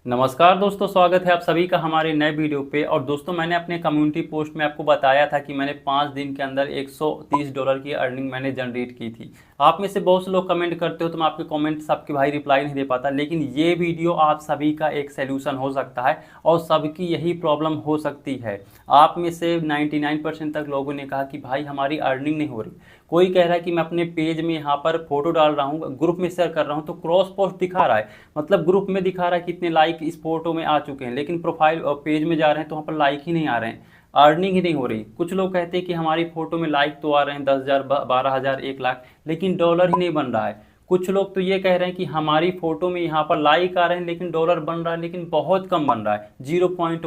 नमस्कार दोस्तों, स्वागत है आप सभी का हमारे नए वीडियो पे। और दोस्तों, मैंने अपने कम्युनिटी पोस्ट में आपको बताया था कि मैंने 5 दिन के अंदर $130 की अर्निंग मैंने जनरेट की थी। आप में से बहुत से लोग कमेंट करते हो तो मैं आपके कमेंट्स आपके भाई रिप्लाई नहीं दे पाता, लेकिन ये वीडियो आप सभी का एक सलूशन हो सकता है और सबकी यही प्रॉब्लम हो सकती है। आप में से 99% तक लोगों ने कहा कि भाई हमारी अर्निंग नहीं हो रही। कोई कह रहा है कि मैं अपने पेज में यहाँ पर फोटो डाल रहा हूँ, ग्रुप में शेयर कर रहा हूँ तो क्रॉस पोस्ट दिखा रहा है, मतलब ग्रुप में दिखा रहा है कितने लाइक इस फोटो में आ चुके हैं, लेकिन प्रोफाइल और पेज में जा रहे हैं तो वहाँ पर लाइक ही नहीं आ रहे हैं, अर्निंग ही नहीं हो रही। कुछ लोग कहते हैं कि हमारी फोटो में लाइक तो आ रहे हैं 10,000, 12,000, 1 लाख, लेकिन डॉलर ही नहीं बन रहा है। कुछ लोग तो ये कह रहे हैं कि हमारी फोटो में यहाँ पर लाइक आ रहे हैं लेकिन डॉलर बन रहा है, लेकिन बहुत कम बन रहा है, $0.1,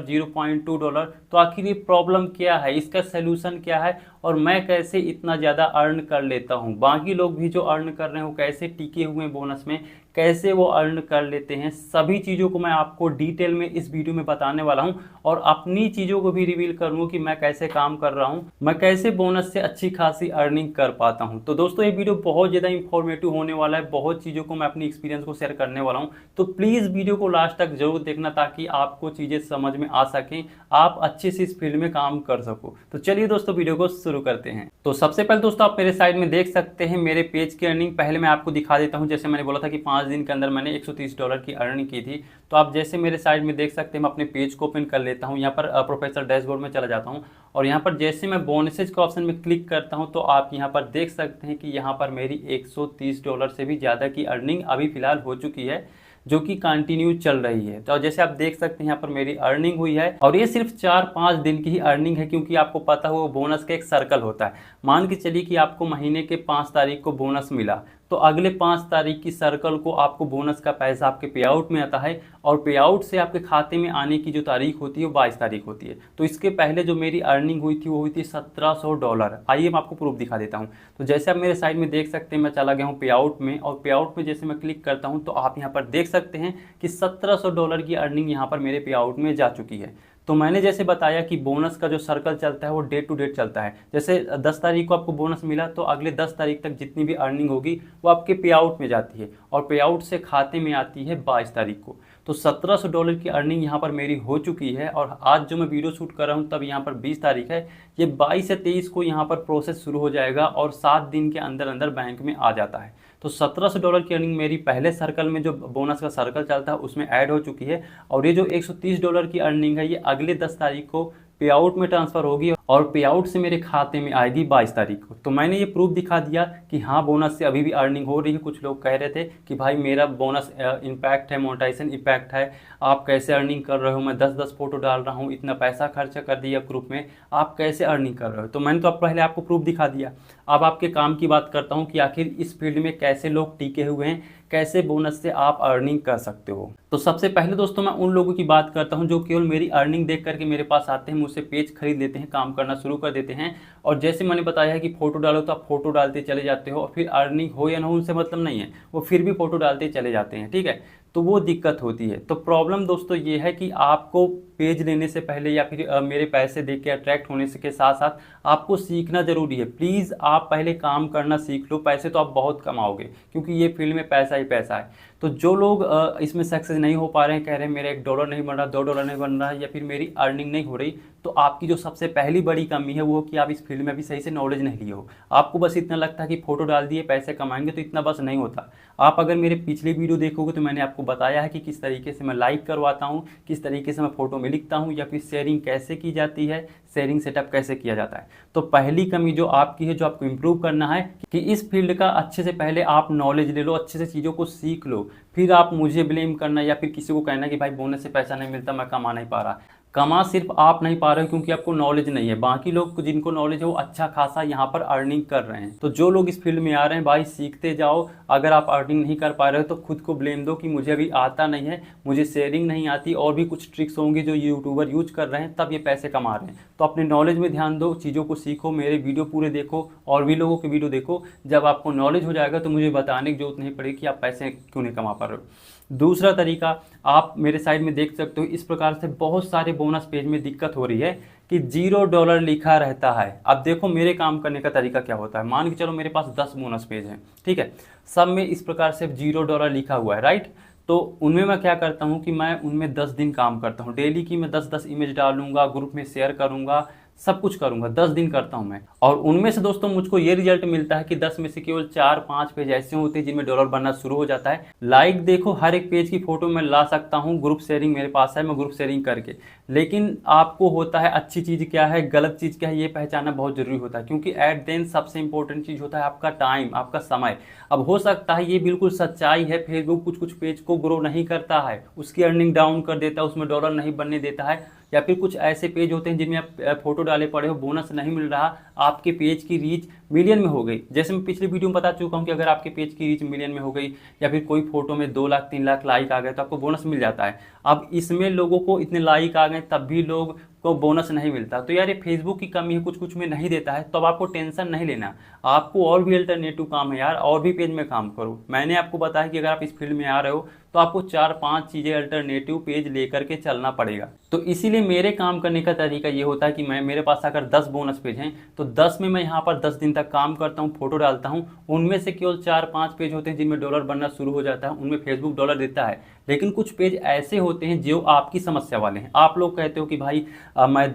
$0.2। तो आखिर ये प्रॉब्लम क्या है, इसका सलूशन क्या है और मैं कैसे इतना ज़्यादा अर्न कर लेता हूँ? बाकी लोग भी जो अर्न कर रहे हैं वो कैसे टिके हुए हैं बोनस में, कैसे वो अर्न कर लेते हैं, सभी चीज़ों को मैं आपको डिटेल में इस वीडियो में बताने वाला हूं। और अपनी चीज़ों को भी रिवील करूंगा कि मैं कैसे काम कर रहा हूं, मैं कैसे बोनस से अच्छी खासी अर्निंग कर पाता हूं। तो दोस्तों, ये वीडियो बहुत ज़्यादा इंफॉर्मेटिव होने वाला है, बहुत चीज़ों को मैं अपनी एक्सपीरियंस को शेयर करने वाला हूँ। तो प्लीज़ वीडियो को लास्ट तक जरूर देखना ताकि आपको चीज़ें समझ में आ सकें, आप अच्छे से इस फील्ड में काम कर सको। तो चलिए दोस्तों, वीडियो को शुरू करते हैं। तो सबसे पहले दोस्तों, आप मेरे साइड में देख सकते हैं मेरे पेज की अर्निंग। पहले मैं आपको दिखा देता हूं। जैसे मैंने बोला था कि 5 दिन के अंदर मैंने $130 की अर्निंग की थी। तो आप जैसे मेरे साइड में देख सकते हैं, मैं अपने पेज को ओपन कर लेता हूं। यहाँ पर प्रोफेसर डैशबोर्ड में चला जाता हूं और यहाँ पर जैसे मैं बोनसेज के ऑप्शन में क्लिक करता हूं तो आप यहाँ पर देख सकते हैं कि यहाँ पर मेरी $130 से भी ज़्यादा की अर्निंग अभी फिलहाल हो चुकी है, जो कि कंटिन्यू चल रही है। तो जैसे आप देख सकते हैं यहाँ पर मेरी अर्निंग हुई है और ये सिर्फ 4-5 दिन की ही अर्निंग है, क्योंकि आपको पता हो बोनस का एक सर्कल होता है। मान के चलिए कि आपको महीने के 5 तारीख को बोनस मिला, तो अगले 5 तारीख की सर्कल को आपको बोनस का पैसा आपके पे आउट में आता है और पे आउट से आपके खाते में आने की जो तारीख होती है वो 22 तारीख होती है। तो इसके पहले जो मेरी अर्निंग हुई थी वो हुई थी $1,700। आइए मैं आपको प्रूफ दिखा देता हूँ। तो जैसे आप मेरे साइड में देख सकते हैं, मैं चला गया हूँ पे आउट में और पे आउट में जैसे मैं क्लिक करता हूँ तो आप यहाँ पर देख सकते हैं कि $1,700 की अर्निंग यहाँ पर मेरे पे आउट में जा चुकी है। तो मैंने जैसे बताया कि बोनस का जो सर्कल चलता है वो डे टू डेट चलता है। जैसे 10 तारीख को आपको बोनस मिला तो अगले 10 तारीख तक जितनी भी अर्निंग होगी वो आपके पे आउट में जाती है और पे आउट से खाते में आती है 22 तारीख को। तो $1,700 की अर्निंग यहाँ पर मेरी हो चुकी है और आज जो मैं वीडियो शूट कर रहा हूँ तब यहाँ पर 20 तारीख है। ये 22 या 23 को यहाँ पर प्रोसेस शुरू हो जाएगा और 7 दिन के अंदर अंदर बैंक में आ जाता है। तो $1,700 की अर्निंग मेरी पहले सर्कल में जो बोनस का सर्कल चलता है उसमें ऐड हो चुकी है और ये जो $130 की अर्निंग है ये अगले 10 तारीख को पे आउट में ट्रांसफ़र होगी और पे आउट से मेरे खाते में आएगी 22 तारीख को। तो मैंने ये प्रूफ दिखा दिया कि हाँ, बोनस से अभी भी अर्निंग हो रही है। कुछ लोग कह रहे थे कि भाई मेरा बोनस इम्पैक्ट है, मोनेटाइजेशन इम्पैक्ट है, आप कैसे अर्निंग कर रहे हो, मैं 10-10 फोटो डाल रहा हूँ, इतना पैसा खर्चा कर दिया ग्रुप में, आप कैसे अर्निंग कर रहे हो? तो मैंने तो पहले आपको प्रूफ दिखा दिया। अब आपके काम की बात करता हूँ कि आखिर इस फील्ड में कैसे लोग टिके हुए हैं, कैसे बोनस से आप अर्निंग कर सकते हो। तो सबसे पहले दोस्तों, मैं उन लोगों की बात करता हूं जो केवल मेरी अर्निंग देख करके मेरे पास आते हैं, मुझसे पेज खरीद लेते हैं, काम करना शुरू कर देते हैं और जैसे मैंने बताया है कि फोटो डालो तो आप फोटो डालते चले जाते हो और फिर अर्निंग हो या ना हो उनसे मतलब नहीं है, वो फिर भी फोटो डालते चले जाते हैं, ठीक है। तो वो दिक्कत होती है। तो प्रॉब्लम दोस्तों ये है कि आपको पेज लेने से पहले या फिर मेरे पैसे देख के अट्रैक्ट होने से के साथ साथ आपको सीखना ज़रूरी है। प्लीज़ आप पहले काम करना सीख लो, पैसे तो आप बहुत कमाओगे क्योंकि ये फील्ड में पैसा ही पैसा है। तो जो लोग इसमें सक्सेस नहीं हो पा रहे हैं, कह रहे हैं मेरा $1 नहीं बन रहा, $2 नहीं बन रहा है या फिर मेरी अर्निंग नहीं हो रही, तो आपकी जो सबसे पहली बड़ी कमी है वो कि आप इस फील्ड में अभी सही से नॉलेज नहीं लिए हो। आपको बस इतना लगता है कि फोटो डाल दिए पैसे कमाएंगे, तो इतना बस नहीं होता। आप अगर मेरे पिछली वीडियो देखोगे तो मैंने आपको बताया है कि किस तरीके से मैं लाइक करवाता हूँ, किस तरीके से मैं फोटो में लिखता हूँ या फिर शेयरिंग कैसे की जाती है, शेयरिंग सेटअप कैसे किया जाता है। तो पहली कमी जो आपकी है, जो आपको इम्प्रूव करना है कि इस फील्ड का अच्छे से पहले आप नॉलेज ले लो, अच्छे से चीज़ों को सीख लो, फिर आप मुझे ब्लेम करना या फिर किसी को कहना कि भाई बोनस से पैसा नहीं मिलता, मैं कमा नहीं पा रहा। कमा सिर्फ आप नहीं पा रहे हो क्योंकि आपको नॉलेज नहीं है, बाकी लोग जिनको नॉलेज है वो अच्छा खासा यहाँ पर अर्निंग कर रहे हैं। तो जो लोग इस फील्ड में आ रहे हैं भाई, सीखते जाओ। अगर आप अर्निंग नहीं कर पा रहे हो तो खुद को ब्लेम दो कि मुझे अभी आता नहीं है, मुझे शेयरिंग नहीं आती, और भी कुछ ट्रिक्स होंगे जो यूट्यूबर यूज कर रहे हैं तब ये पैसे कमा रहे हैं। तो अपने नॉलेज में ध्यान दो, चीज़ों को सीखो, मेरे वीडियो पूरे देखो और भी लोगों के वीडियो देखो। जब आपको नॉलेज हो जाएगा तो मुझे बताने की जरूरत नहीं पड़ेगी कि आप पैसे क्यों नहीं कमा पा रहे हो। दूसरा तरीका आप मेरे साइड में देख सकते हो, इस प्रकार से बहुत सारे बोनस पेज में दिक्कत हो रही है कि $0 लिखा रहता है। अब देखो मेरे काम करने का तरीका क्या होता है। मान के चलो मेरे पास 10 बोनस पेज हैं, ठीक है, सब में इस प्रकार से $0 लिखा हुआ है, राइट। तो उनमें मैं क्या करता हूँ कि मैं उनमें 10 दिन काम करता हूँ। डेली की मैं 10-10 इमेज डालूंगा, ग्रुप में शेयर करूंगा, सब कुछ करूंगा, 10 दिन करता हूं मैं। और उनमें से दोस्तों मुझको ये रिजल्ट मिलता है कि 10 में से केवल 4-5 पेज ऐसे होते हैं जिनमें डॉलर बनना शुरू हो जाता है। लाइक देखो, हर एक पेज की फोटो मैं ला सकता हूं, ग्रुप शेयरिंग मेरे पास है, मैं ग्रुप शेयरिंग करके। लेकिन आपको होता है अच्छी चीज क्या है, गलत चीज क्या है, ये पहचानना बहुत जरूरी होता है, क्योंकि एट द एंड सबसे इंपॉर्टेंट चीज होता है आपका टाइम, आपका समय। अब हो सकता है ये बिल्कुल सच्चाई है, फेसबुक कुछ कुछ पेज को ग्रो नहीं करता है, उसकी अर्निंग डाउन कर देता है, उसमें डॉलर नहीं बनने देता है, या फिर कुछ ऐसे पेज होते हैं जिनमें आप फोटो डाले पड़े हो, बोनस नहीं मिल रहा, आपके पेज की रीच मिलियन में हो गई। जैसे मैं पिछली वीडियो में बता चुका हूं कि अगर आपके पेज की रीच मिलियन में हो गई या फिर कोई फोटो में 2 लाख 3 लाख लाइक आ गए तो आपको बोनस मिल जाता है। अब इसमें लोगों को इतने लाइक आ गए तब भी लोग को बोनस नहीं मिलता, तो यार ये फेसबुक की कमी है, कुछ कुछ में नहीं देता है, तो अब आपको टेंशन नहीं लेना। आपको और भी अल्टरनेटिव काम है यार, और भी पेज में काम करो। मैंने आपको बताया कि अगर आप इस फील्ड में आ रहे हो तो आपको 4-5 चीजें अल्टरनेटिव पेज लेकर के चलना पड़ेगा। तो इसीलिए मेरे काम करने का तरीका ये होता है कि मेरे पास अगर 10 बोनस पेज हैं तो 10 में मैं यहाँ पर 10 दिन तक काम करता हूँ, फोटो डालता हूँ। उनमें से केवल 4-5 पेज होते हैं जिनमें डॉलर बनना शुरू हो जाता है, उनमें फेसबुक डॉलर देता है। लेकिन कुछ पेज ऐसे होते हैं जो आपकी समस्या वाले हैं। आप लोग कहते हो कि भाई मैं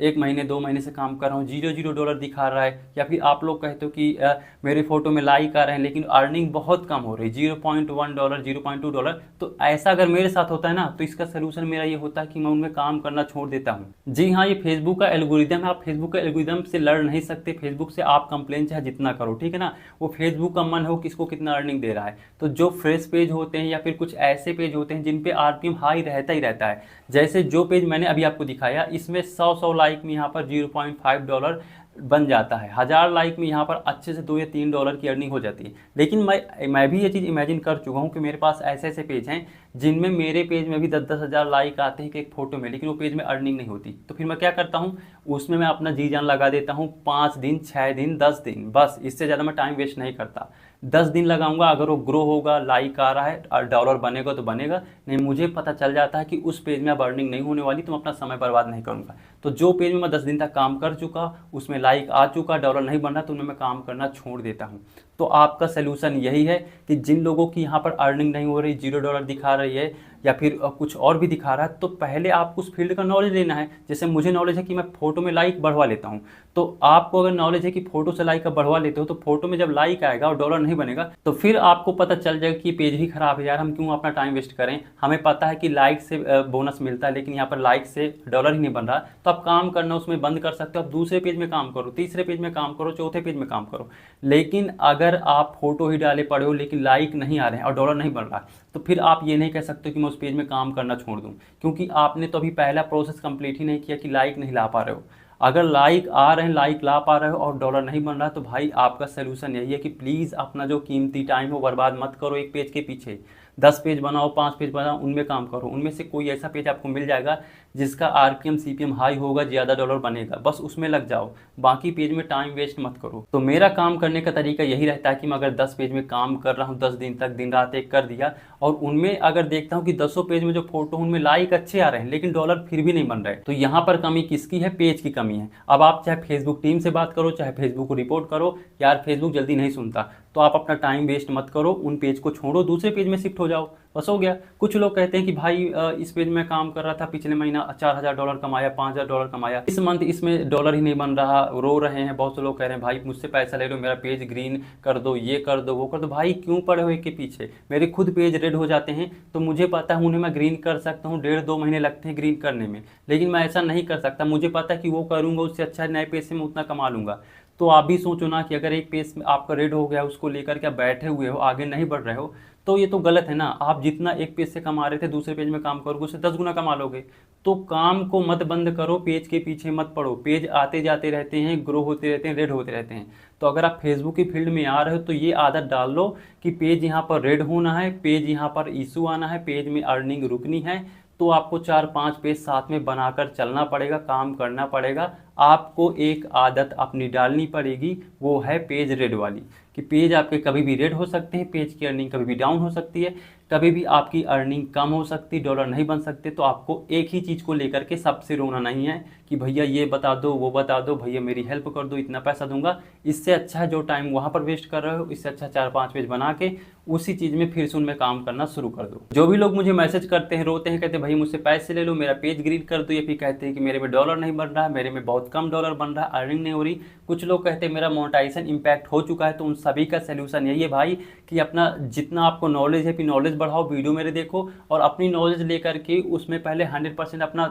1 महीने 2 महीने से काम कर रहा हूँ, 0 डॉलर दिखा रहा है, या फिर आप लोग कहते हो कि मेरे फोटो में लाइक आ रहे हैं लेकिन अर्निंग बहुत कम हो रही है, 0.1 डॉलर 0.2 डॉलर। तो ऐसा अगर मेरे साथ होता है ना, तो इसका सोल्यूशन मेरा ये होता है कि मैं उनमें काम करना छोड़ देता हूँ। जी हाँ, ये फेसबुक का एल्गोरिदम है, आप फेसबुक का एल्गोरिदम से लड़ नहीं सकते। फेसबुक से आप कंप्लेन चाहे जितना करो, ठीक है ना, वो फेसबुक का मन हो किसको कितना अर्निंग दे रहा है। तो जो फ्रेश पेज होते हैं या फिर कुछ ऐसे पेज होते हैं जिन पे आरपीएम हाई रहता ही रहता है, जैसे जो पेज मैंने अभी आपको दिखाया, इसमें 100 लाइक में यहाँ पर 0.5 डॉलर बन जाता है, 1000 लाइक में यहाँ पर अच्छे से 2 या 3 डॉलर की अर्निंग हो जाती है। लेकिन मैं भी ये चीज़ इमेजिन कर चुका हूँ कि मेरे पास ऐसे ऐसे पेज हैं जिनमें मेरे पेज में भी 10-10 हज़ार लाइक आते हैं कि एक फोटो में, लेकिन वो पेज में अर्निंग नहीं होती। तो फिर मैं क्या करता हूँ, उसमें मैं अपना जी जान लगा देता हूँ, 5 दिन 6 दिन 10 दिन, बस इससे ज़्यादा मैं टाइम वेस्ट नहीं करता। 10 दिन लगाऊंगा, अगर वो ग्रो होगा, लाइक आ रहा है और डॉलर बनेगा तो बनेगा, नहीं मुझे पता चल जाता है कि उस पेज में अब अर्निंग नहीं होने वाली, तो मैं अपना समय बर्बाद नहीं करूंगा। तो जो पेज में मैं 10 दिन तक काम कर चुका, उसमें लाइक आ चुका, डॉलर नहीं बन रहा, तो उनमें मैं काम करना छोड़ देता हूँ। तो आपका सोल्यूशन यही है कि जिन लोगों की यहाँ पर अर्निंग नहीं हो रही, 0 डॉलर दिखा रही है या फिर कुछ और भी दिखा रहा है, तो पहले आपको उस फील्ड का नॉलेज लेना है। जैसे मुझे नॉलेज है कि मैं फोटो में लाइक बढ़वा लेता हूँ, तो आपको अगर नॉलेज है कि फोटो से लाइक बढ़वा लेते हो, तो फोटो में जब लाइक आएगा और डॉलर नहीं बनेगा तो फिर आपको पता चल जाएगा कि पेज ही खराब है यार, हम क्यों अपना टाइम वेस्ट करें। हमें पता है कि लाइक से बोनस मिलता है, लेकिन यहाँ पर लाइक से डॉलर ही नहीं बन रहा, तो आप काम करना उसमें बंद कर सकते हो। आप दूसरे पेज में काम करो, तीसरे पेज में काम करो, चौथे पेज में काम करो। लेकिन अगर आप फोटो ही डाले पड़े हो लेकिन लाइक नहीं आ रहे हैं और डॉलर नहीं बन रहा, तो फिर आप ये नहीं कह सकते कि मैं उस पेज में काम करना छोड़ दूं, क्योंकि आपने तो अभी पहला प्रोसेस कंप्लीट ही नहीं किया कि लाइक नहीं ला पा रहे हो। अगर लाइक आ रहे हैं, लाइक ला पा रहे हो और डॉलर नहीं बन रहा, तो भाई आपका सोल्यूशन यही है कि प्लीज़ अपना जो कीमती टाइम हो बर्बाद मत करो एक पेज के पीछे। 10 पेज बनाओ, 5 पेज बनाओ, उनमें काम करो। उनमें से कोई ऐसा पेज आपको मिल जाएगा जिसका आरपीएम सीपीएम हाई होगा, ज़्यादा डॉलर बनेगा, बस उसमें लग जाओ, बाकी पेज में टाइम वेस्ट मत करो। तो मेरा काम करने का तरीका यही रहता है कि मैं अगर 10 पेज में काम कर रहा हूँ 10 दिन तक, दिन रात एक कर दिया, और उनमें अगर देखता हूँ कि 10 पेज में जो फोटो उनमें लाइक अच्छे आ रहे हैं लेकिन डॉलर फिर भी नहीं बन रहे, तो यहाँ पर कमी किसकी है? पेज की कमी है। अब आप चाहे फेसबुक टीम से बात करो, चाहे फेसबुक को रिपोर्ट करो, यार फेसबुक जल्दी नहीं सुनता, तो आप अपना टाइम वेस्ट मत करो, उन पेज को छोड़ो, दूसरे पेज में शिफ्ट हो जाओ, बस हो गया। कुछ लोग कहते हैं कि भाई इस पेज में काम कर रहा था, पिछले महीना 4000 डॉलर कमाया, 5000 डॉलर कमाया, इस मंथ इसमें डॉलर ही नहीं बन रहा, रो रहे हैं। बहुत से लोग कह रहे हैं भाई मुझसे पैसा ले लो, मेरा पेज ग्रीन कर दो, ये कर दो, वो कर दो। भाई क्यों पड़े हो एक के पीछे? मेरे खुद पेज रेड हो जाते हैं, तो मुझे पता है उन्हें मैं ग्रीन कर सकता हूँ, 1.5-2 महीने लगते हैं ग्रीन करने में, लेकिन मैं ऐसा नहीं कर सकता। मुझे पता है कि वो करूँगा उससे अच्छा नए पेज से मैं उतना कमा लूँगा। तो आप भी सोचो ना कि अगर एक पेज में आपका रेड हो गया, उसको लेकर के आप बैठे हुए हो, आगे नहीं बढ़ रहे हो, तो ये तो गलत है ना। आप जितना एक पेज से कमा रहे थे, दूसरे पेज में काम करोगे उससे 10 गुना कमा लोगे। तो काम को मत बंद करो, पेज के पीछे मत पड़ो। पेज आते जाते रहते हैं, ग्रो होते रहते हैं, रेड होते रहते हैं। तो अगर आप फेसबुक की फील्ड में आ रहे हो तो ये आदत डाल लो कि पेज यहाँ पर रेड होना है, पेज यहाँ पर इशू आना है, पेज में अर्निंग रुकनी है, तो आपको 4-5 पेज साथ में बनाकर चलना पड़ेगा, काम करना पड़ेगा। आपको एक आदत अपनी डालनी पड़ेगी, वो है पेज रेड वाली, कि पेज आपके कभी भी रेड हो सकते हैं, पेज की अर्निंग कभी भी डाउन हो सकती है, कभी भी आपकी अर्निंग कम हो सकती, डॉलर नहीं बन सकते। तो आपको एक ही चीज़ को लेकर के सबसे रोना नहीं है कि कि भैया ये बता दो, वो बता दो, भैया मेरी हेल्प कर दो, इतना पैसा दूंगा। इससे अच्छा है जो टाइम वहाँ पर वेस्ट कर रहे हो, इससे अच्छा 4-5 पेज बना के उसी चीज़ में फिर से उनमें काम करना शुरू कर दो। जो भी लोग मुझे मैसेज करते हैं, रोते हैं, कहते हैं भाई मुझसे पैसे ले लो, मेरा पेज ग्रीन कर दो, या फिर कहते हैं कि मेरे में डॉलर नहीं बन रहा है, मेरे में बहुत कम डॉलर बन रहा है, अर्निंग नहीं हो रही। कुछ लोग कहते हैं मेरा मोनेटाइजेशन इम्पैक्ट हो चुका है। तो उन सभी का सोल्यूशन यही है भाई कि अपना जितना आपको नॉलेज है, फिर नॉलेज बढ़ाओ, वीडियो मेरे देखो और अपनी नॉलेज लेकर के उसमें पहले 100% अपना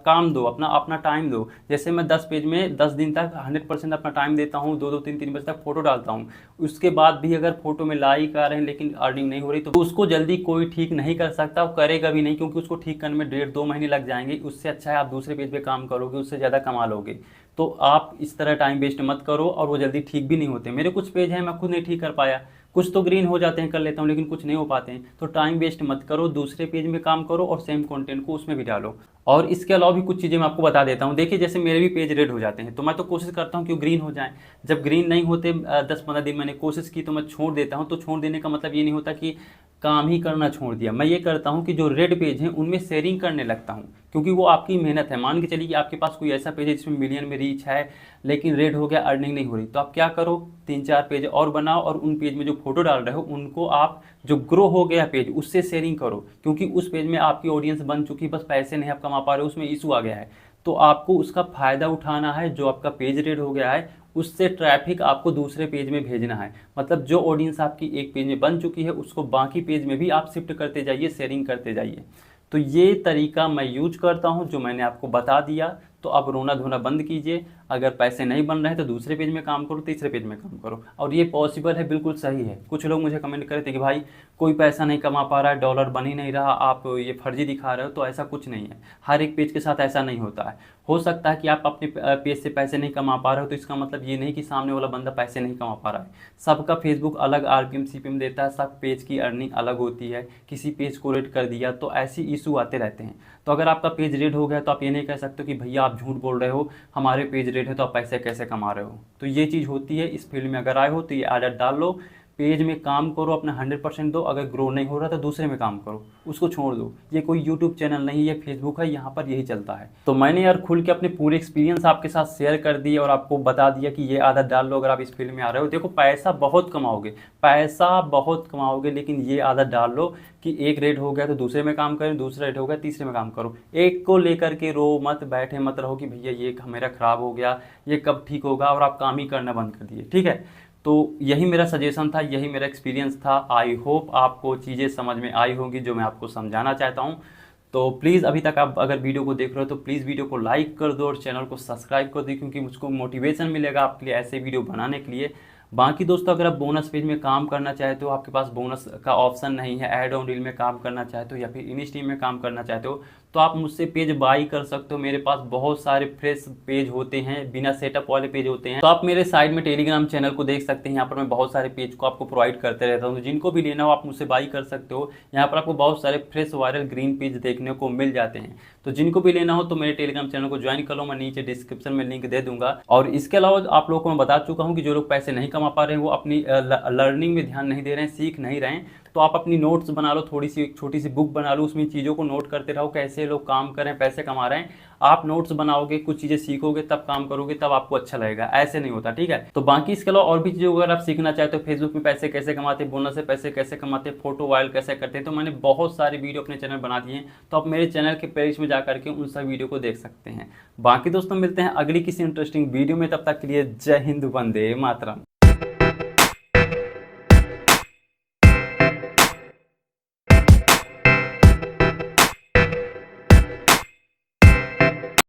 काम दो, अपना टाइम दो। जैसे मैं 10 पेज में 10 दिन तक 100% अपना टाइम देता हूँ, 2-2, 3-3 बजे तक फोटो डालता हूँ। उसके बाद भी अगर फोटो में लाइक आ रहे हैं लेकिन अर्निंग नहीं हो रही, तो उसको जल्दी कोई ठीक नहीं कर सकता, वो करेगा भी नहीं, क्योंकि उसको ठीक करने में 1.5-2 महीने लग जाएंगे। उससे अच्छा है आप दूसरे पेज पे काम करोगे, उससे ज़्यादा कमा लोगे। तो आप इस तरह टाइम वेस्ट मत करो, और वो जल्दी ठीक भी नहीं होते। मेरे कुछ पेज हैं मैं खुद नहीं ठीक कर पाया, कुछ तो ग्रीन हो जाते हैं, कर लेता हूँ, लेकिन कुछ नहीं हो पाते हैं। तो टाइम वेस्ट मत करो, दूसरे पेज में काम करो और सेम कंटेंट को उसमें भी डालो। और इसके अलावा भी कुछ चीज़ें मैं आपको बता देता हूँ। देखिए जैसे मेरे भी पेज रेड हो जाते हैं, तो मैं तो कोशिश करता हूँ कि वो ग्रीन हो जाए। जब ग्रीन नहीं होते 10-15 दिन मैंने कोशिश की तो मैं छोड़ देता हूँ। तो छोड़ देने का मतलब ये नहीं होता कि काम ही करना छोड़ दिया। मैं ये करता हूँ कि जो रेड पेज हैं उनमें शेयरिंग करने लगता हूँ, क्योंकि वो आपकी मेहनत है। मान के चलिए कि आपके पास कोई ऐसा पेज है जिसमें मिलियन में रीच है, लेकिन रेड हो गया, अर्निंग नहीं हो रही, तो आप क्या करो, 3-4 पेज और बनाओ और उन पेज में जो फोटो डाल रहे हो उनको आप जो ग्रो हो गया पेज उससे शेयरिंग करो, क्योंकि उस पेज में आपकी ऑडियंस बन चुकी, बस पैसे नहीं आप कमा पा रहे हो, उसमें इशू आ गया है। तो आपको उसका फायदा उठाना है। जो आपका पेज रेड हो गया है उससे ट्रैफिक आपको दूसरे पेज में भेजना है। मतलब जो ऑडियंस आपकी एक पेज में बन चुकी है उसको बाकी पेज में भी आप शिफ्ट करते जाइए, शेयरिंग करते जाइए। तो ये तरीका मैं यूज करता हूँ जो मैंने आपको बता दिया। तो अब रोना धोना बंद कीजिए। अगर पैसे नहीं बन रहे हैं तो दूसरे पेज में काम करो, तीसरे पेज में काम करो, और ये पॉसिबल है, बिल्कुल सही है। कुछ लोग मुझे कमेंट करे थे कि भाई कोई पैसा नहीं कमा पा रहा है, डॉलर बन ही नहीं रहा, आप ये फर्जी दिखा रहे हो। तो ऐसा कुछ नहीं है, हर एक पेज के साथ ऐसा नहीं होता है। हो सकता है कि आप अपने पेज से पैसे नहीं कमा पा रहे हो, तो इसका मतलब ये नहीं कि सामने वाला बंदा पैसे नहीं कमा पा रहा है। सबका फेसबुक अलग आरपीएम सीपीएम देता है, सब पेज की अर्निंग अलग होती है। किसी पेज को रेड कर दिया तो ऐसी इशू आते रहते हैं। तो अगर आपका पेज रेड हो गया तो आप ये नहीं कह सकते कि भैया आप झूठ बोल रहे हो, हमारे पेज रेड है तो आप पैसे कैसे कमा रहे हो। तो ये चीज़ होती है। इस फील्ड में अगर आए हो तो ये आदत डाल लो, पेज में काम करो, अपना 100% दो। अगर ग्रो नहीं हो रहा तो दूसरे में काम करो, उसको छोड़ दो। ये कोई यूट्यूब चैनल नहीं है, फेसबुक है, यहाँ पर यही चलता है। तो मैंने यार खुल के अपने पूरे एक्सपीरियंस आपके साथ शेयर कर दिए और आपको बता दिया कि ये आदत डाल लो अगर आप इस फील्ड में आ रहे हो। देखो पैसा बहुत कमाओगे, पैसा बहुत कमाओगे, लेकिन ये आदत डाल लो कि एक रेट हो गया तो दूसरे में काम करें, दूसरा रेट हो गया तीसरे में काम करो। एक को लेकर के रो मत, बैठे मत रहो कि भैया ये मेरा ख़राब हो गया, ये कब ठीक होगा, और आप काम ही करना बंद कर दिए। ठीक है, तो यही मेरा सजेशन था, यही मेरा एक्सपीरियंस था। आई होप आपको चीज़ें समझ में आई होंगी जो मैं आपको समझाना चाहता हूँ। तो प्लीज़ अभी तक आप अगर वीडियो को देख रहे हो तो प्लीज़ वीडियो को लाइक कर दो और चैनल को सब्सक्राइब कर दो, क्योंकि मुझको मोटिवेशन मिलेगा आपके लिए ऐसे वीडियो बनाने के लिए। बाकी दोस्तों अगर आप बोनस पेज में काम करना चाहते हो, आपके पास बोनस का ऑप्शन नहीं है, ऐड ऑन रील में काम करना चाहते हो या फिर इन स्ट्रीम में काम करना चाहते हो, तो आप मुझसे पेज बाई कर सकते हो। मेरे पास बहुत सारे फ्रेश पेज होते हैं, बिना सेटअप वाले पेज होते हैं। तो आप मेरे साइड में टेलीग्राम चैनल को देख सकते हैं, यहाँ पर मैं बहुत सारे पेज को आपको प्रोवाइड करते रहता हूँ। तो जिनको भी लेना हो आप मुझसे बाई कर सकते हो। यहाँ पर आपको बहुत सारे फ्रेश वायरल ग्रीन पेज देखने को मिल जाते हैं। तो जिनको भी लेना हो तो मेरे टेलीग्राम चैनल को ज्वाइन कर लो, मैं नीचे डिस्क्रिप्शन में लिंक दे दूंगा। और इसके अलावा आप लोगों को मैं बता चुका हूँ कि जो लोग पैसे नहीं कमा पा रहे हैं, वो अपनी लर्निंग में ध्यान नहीं दे रहे हैं, सीख नहीं रहे हैं, तो आप अपनी नोट्स बना लो, थोड़ी सी छोटी सी बुक बना लो, उसमें चीज़ों को नोट करते रहो, कैसे लोग काम करें, पैसे कमा रहे हैं। आप नोट्स बनाओगे, कुछ चीज़ें सीखोगे, तब काम करोगे, तब आपको अच्छा लगेगा। ऐसे नहीं होता, ठीक है। तो बाकी इसके अलावा और भी चीज़ों अगर आप सीखना चाहते हो, फेसबुक में पैसे कैसे कमाते, बोनस से पैसे कैसे कमाते, फोटो वायरल कैसे करते हैं, तो मैंने बहुत सारी वीडियो अपने चैनल बना दिए हैं। तो आप मेरे चैनल के पेज में जाकर के उन सब वीडियो को देख सकते हैं। बाकी दोस्तों मिलते हैं अगली किसी इंटरेस्टिंग वीडियो में, तब तक के लिए जय हिंद, वंदे मातरम।